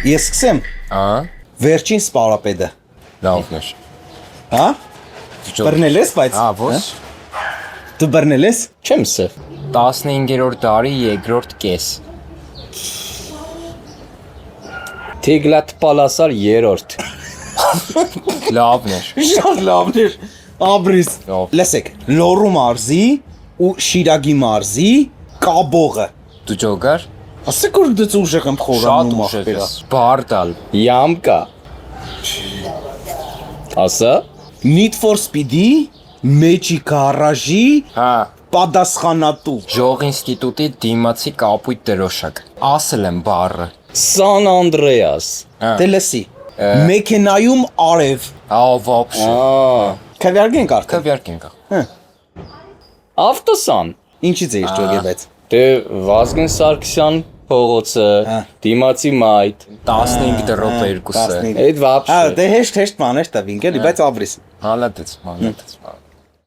Ես սկսեմ։ Ահա, Վերջին սպարապետը։ լավն էր։ Հա? Բռնել ես, բայց։ Ահա, ոչ։ Դու բռնել ես։ Չեմ սև։ 15-րդ դարի երկրորդ կես։ Թիգլատ Պալասար 3-րդ։ Լավն էր։ Շատ լավն էր։ Աբրիս։ Լավ։ Լսեք, Լոռու մարզի ու Շիրագի մարզի կաբողը։ Դու ջոգար։ Ասեք որ դու ուժեղ եմ Շատ խորանում ուժեղ ախպերա։ ես։ Բարդալ։ Յամկա։ Ասա։ Need for Speed-ի մեջի գարաժի Հա, պատասխանատու։ Ժող ինստիտուտի դիմացի կապույտ դրոշակ։ Ասել եմ բառը։ Սան Անդրեաս։ Դե լսի։ Մեքենայում արև։ Ահա, вообще։ Քվյարկենք արդեն։ Քվյարկենք։ Ավտոսան։ Ինչից էիր ջոգել։ Դե Վազգեն Սարգսյան փողոցը, դիմացի մայթ, 15 դրոպ 2-ը։ 15 այդ Հա, վաբշե։ դե հեշտ բաներ տվինք էլի, բայց աբրիս։ Հալատեց, հալատեց։